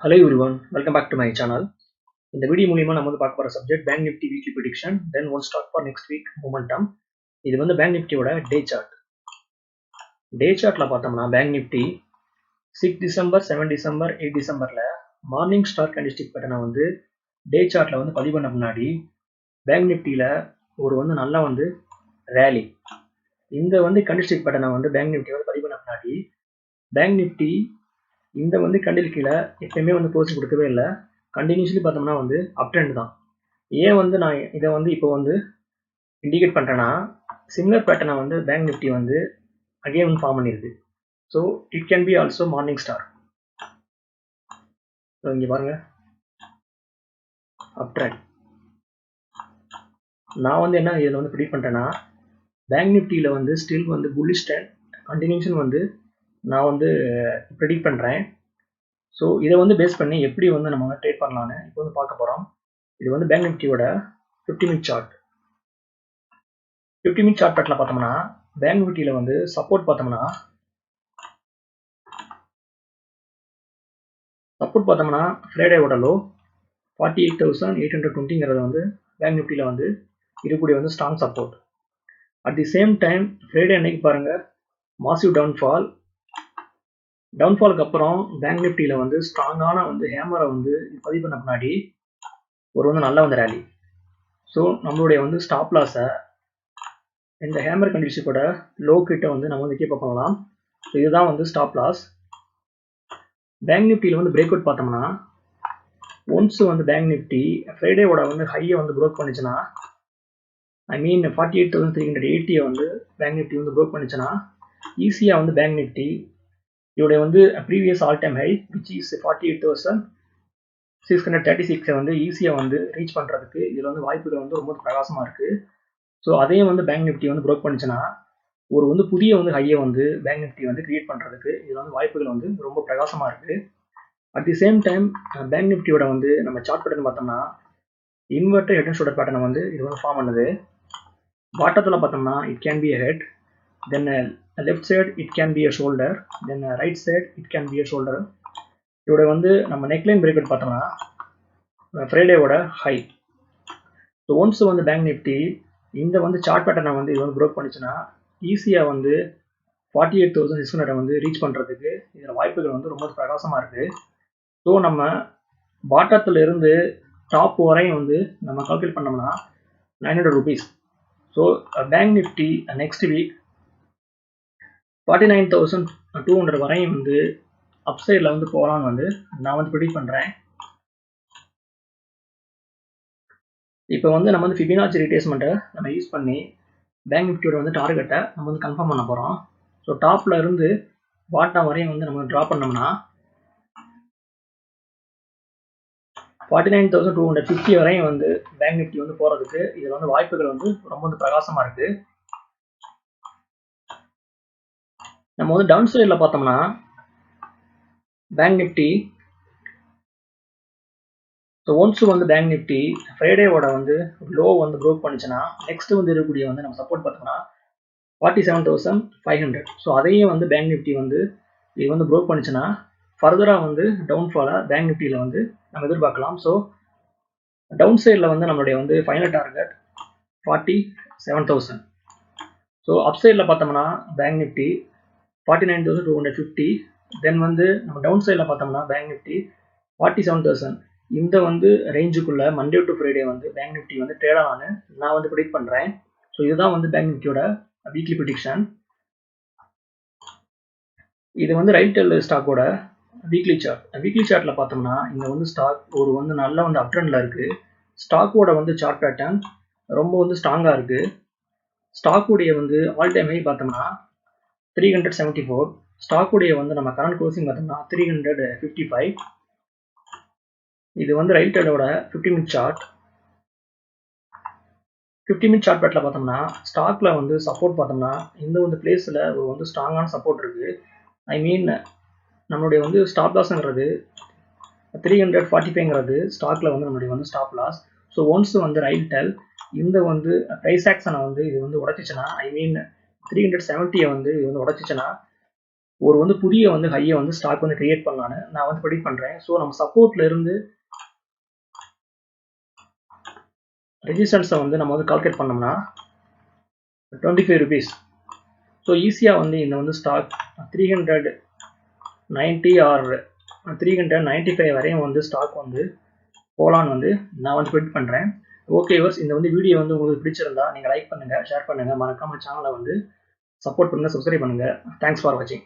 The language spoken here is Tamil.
Hello everyone, welcome back to my channel. இந்த வீடியோ மூலமா நம்ம வந்து பார்க்க போற subject bank nifty weekly prediction then one stock for next week momentum. இது வந்து பேங்க் நிஃப்டியோட டே சார்ட். டே சார்ட்ல பார்த்தோம்னா பேங்க் நிஃப்டி 6 டிசம்பர் 7 டிசம்பர் 8 டிசம்பர்ல மார்னிங் ஸ்டார் கேண்டில்ஸ்டிக் பேட்டர்னை வந்து டே சார்ட்ல வந்து பதிவு பண்ண முன்னாடி பேங்க் நிஃப்டியில ஒரு வந்து நல்லா வந்து ரேலி இந்த வந்து கேண்டில்ஸ்டிக் பேட்டர்னை வந்து பேங்க் நிஃப்டி வந்து பதிவு பண்ண முன்னாடி பேங்க் நிஃப்டி இந்த வந்து கண்டில் கீழே எப்பயுமே வந்து போஸ்ட் கொடுக்கவே இல்லை. கண்டினியூஸ்லி பார்த்தோம்னா வந்து அப் ட்ரெண்ட் தான். ஏன் வந்து நான் இதை வந்து இப்போ வந்து இண்டிகேட் பண்ணுறேன்னா சிமிலர் பேட்டர்னை வந்து பேங்க் நிஃப்டி வந்து அகைன் வந்து ஃபார்ம் பண்ணியிருக்கு. So it can B also morning star. So இங்கே பாருங்க அப் ட்ரெண்ட். நான் வந்து என்ன இதில் வந்து ப்ரிடிக்ட் பண்ணுறேன்னா பேங்க் நிஃப்டியில் வந்து ஸ்டில் வந்து புல்லிஷ் ட்ரெண்ட் கண்டினியூஷன் வந்து நான் வந்து ப்ரிடிக்ட் பண்ணுறேன். ஸோ இதை வந்து பேஸ் பண்ணி எப்படி வந்து நம்ம வந்து ட்ரேட் பண்ணலான்னு இப்போ வந்து பார்க்க போகிறோம். இது வந்து பேங்க் நிஃப்டியோட 50 மினிட் சார்ட். 50 மினிட் சார்ட் பேட்டில் பார்த்தோம்னா பேங்க் நிஃப்டியில் வந்து சப்போர்ட் பார்த்தோம்னா ஃப்ரைடேவோட லோ 48,820 வந்து பேங்க் நிஃப்டியில் வந்து இருக்கக்கூடிய வந்து strong support. At the same time Friday அன்னைக்கு பாருங்க மாசிவ் டவுன்ஃபாலுக்கு அப்புறம் பேங்க் நிஃப்டியில் வந்து ஸ்ட்ராங்கான வந்து ஹேமரை வந்து பதிவு பண்ண முன்னாடி ஒரு வந்து நல்ல வந்து ரேலி. ஸோ நம்மளுடைய வந்து ஸ்டாப் லாஸை இந்த ஹேமர் கண்டிஷனோட லோ கிட்ட வந்து நம்ம வந்து கீப் அப் பண்ணலாம். ஸோ இதுதான் வந்து ஸ்டாப் லாஸ். பேங்க் நிஃப்டியில் வந்து பிரேக் அவுட் பார்த்தோம்னா ஒன்ஸ் வந்து பேங்க் நிஃப்டி ஃப்ரைடேவோட வந்து ஹையை வந்து ப்ரோக் பண்ணிச்சுன்னா ஐ மீன் 48,380 வந்து பேங்க் நிஃப்டி வந்து ப்ரோக் பண்ணிச்சுன்னா ஈஸியாக வந்து பேங்க் நிஃப்டி இதோடைய வந்து previous all time high which is 48,636 வந்து ஈஸியாக வந்து ரீச் பண்ணுறதுக்கு இதில் வந்து வாய்ப்புகள் வந்து ரொம்ப பிரகாசமாக இருக்குது. ஸோ அதையும் வந்து பேங்க் நிஃப்டி வந்து ப்ரோக் பண்ணிச்சுன்னா ஒரு வந்து புதிய வந்து ஹையை வந்து பேங்க் நிஃப்டி வந்து கிரியேட் பண்ணுறதுக்கு இதில் வந்து வாய்ப்புகள் வந்து ரொம்ப பிரகாசமாக இருக்குது. At the same time bank நிஃப்டியோட வந்து நம்ம சார்ட் பேட்டர்ன் பார்த்தோம்னா இன்வெர்டர் ஹெட் அண்ட் ஷோல்டர் பேட்டர்னை வந்து இது வந்து ஃபார்ம் பண்ணுது. பாட்டத்தில் பார்த்தோம்னா it can be a head, then left side it can be a shoulder, then right side it can be a shoulder. இதோட வந்து நம்ம நெக்லைன் பிரேக் அவுட் பார்த்தோம்னா ஃப்ரைடேவோட ஹை. ஸோ ஒன்ஸ் வந்து பேங்க் நிஃப்டி இந்த வந்து சார்ட் பேட்டர்னை வந்து இது வந்து ப்ரோக் பண்ணிச்சுன்னா ஈஸியாக வந்து 48,600 வந்து ரீச் பண்ணுறதுக்கு இதில் வாய்ப்புகள் வந்து ரொம்ப பிரகாசமாக இருக்குது. ஸோ நம்ம பாட்டத்தில் இருந்து டாப் வரையும் வந்து நம்ம கால்குலேட் பண்ணோம்னா 900 rupees. So bank Nifty next week 49,200 வரையும் வந்து அப்சைடில் வந்து போகலான்னு வந்து நான் வந்து ப்ரிடிக்ட் பண்ணுறேன். இப்போ வந்து நம்ம வந்து ஃபிபனாச்சி ரீட்ரேஸ்மெண்ட்டை நம்ம யூஸ் பண்ணி பேங்க் நிஃப்டியோட வந்து டார்கெட்டை நம்ம வந்து கன்ஃபார்ம் பண்ண போகிறோம். ஸோ டாப்பில் இருந்து பாட்டம் வரையும் வந்து நம்ம ட்ரா பண்ணோம்னா 49,250 வரையும் வந்து பேங்க் நிஃப்டி வந்து போகிறதுக்கு இதில் வந்து வாய்ப்புகள் வந்து ரொம்ப வந்து பிரகாசமாக இருக்குது. நம்ம வந்து டவுன் சைடில் பார்த்தோம்னா பேங்க் நிஃப்டி ஸோ ஒன்ஸ் வந்து பேங்க் நிஃப்டி ஃப்ரைடேவோட வந்து லோ வந்து ப்ரோக் பண்ணிச்சுன்னா நெக்ஸ்ட் வந்து இருக்கக்கூடிய வந்து நம்ம சப்போர்ட் பார்த்தோம்னா 47,500. ஸோ அதையும் வந்து பேங்க் நிஃப்டி வந்து இது வந்து ப்ரோக் பண்ணிச்சுன்னா ஃபர்தராக வந்து டவுன்ஃபாலாக பேங்க் நிஃப்டியில் வந்து நம்ம எதிர்பார்க்கலாம். ஸோ டவுன் சைடில் வந்து நம்மளுடைய வந்து ஃபைனல் டார்கெட் 47,000. ஸோ அப் சைடில் பார்த்தோம்னா பேங்க் நிஃப்டி 49,250. தென் வந்து நம்ம டவுன் சைடில் பார்த்தோம்னா பேங்க் நிஃப்டி 47,000. இந்த வந்து ரேஞ்சுக்குள்ள மண்டே டு ஃப்ரைடே வந்து பேங்க் நிஃப்டி வந்து ட்ரேட் ஆகலான்னு நான் வந்து ப்ரிடிக்ட் பண்ணுறேன். ஸோ இதுதான் வந்து பேங்க் நிஃப்டியோட வீக்லி ப்ரிடிக்ஷன். இது வந்து ரைட்டெல் ஸ்டாக்கோட வீக்லி சார்ட். வீக்லி சார்ட்டில் பார்த்தோம்னா இங்கே வந்து ஸ்டாக் ஒரு வந்து நல்ல வந்து அப் ட்ரெண்டில் இருக்குது. ஸ்டாக்கோட வந்து சார்ட் பேட்டர்ன் ரொம்ப வந்து ஸ்ட்ராங்காக இருக்குது. ஸ்டாக்குடைய வந்து ஆல் டைம் ஹை பார்த்தோம்னா 374. ஸ்டாக்குடைய வந்து நம்ம கரண்ட் க்ளோசிங் பார்த்தோம்னா 355. இது வந்து ரைட்டெலோட 50 மினிட் சார்ட். 50 மினிட் சார்ட் பேட்டில் பார்த்தோம்னா ஸ்டாக்ல வந்து சப்போர்ட் பார்த்தோம்னா இந்த வந்து பிளேஸில் ஒரு வந்து ஸ்ட்ராங்கான சப்போர்ட் இருக்குது. ஐ மீன் நம்மளுடைய வந்து ஸ்டாப் லாஸ்ங்கிறது 345ங்கிறது ஸ்டாக்ல வந்து நம்மளுடைய வந்து ஸ்டாப் லாஸ். ஸோ ஒன்ஸ் வந்து ரைட்டெல் இந்த வந்து ப்ரைஸ் ஆக்ஷனை வந்து இது வந்து உடைச்சிச்சுன்னா ஐ மீன் 370 வந்து இது வந்து உடைச்சிச்சுன்னா ஒரு வந்து புதிய வந்து ஹையை வந்து ஸ்டாக் வந்து கிரியேட் பண்ணலான்னு நான் வந்து ப்ரெடிக்ட் பண்ணுறேன். ஸோ நம்ம சப்போர்ட்ல இருந்து ரெசிஸ்டன்ஸை வந்து நம்ம வந்து கால்குலேட் பண்ணோம்னா 25 rupees. ஸோ ஈஸியாக வந்து இந்த வந்து ஸ்டாக் 390 ஆர் 395 வரையும் வந்து ஸ்டாக் வந்து போலான்னு வந்து நான் வந்து ப்ரெடிக்ட் பண்ணுறேன். ஓகே வியூவர்ஸ், இந்த வந்து வீடியோ வந்து உங்களுக்கு பிடிச்சிருந்தா நீங்கள் லைக் பண்ணுங்கள், ஷேர் பண்ணுங்கள், மறக்காம சேனலை வந்து சப்போர்ட் பண்ணுங்கள், சப்ஸ்கிரைப் பண்ணுங்கள். தேங்க்ஸ் ஃபார் வாட்சிங்.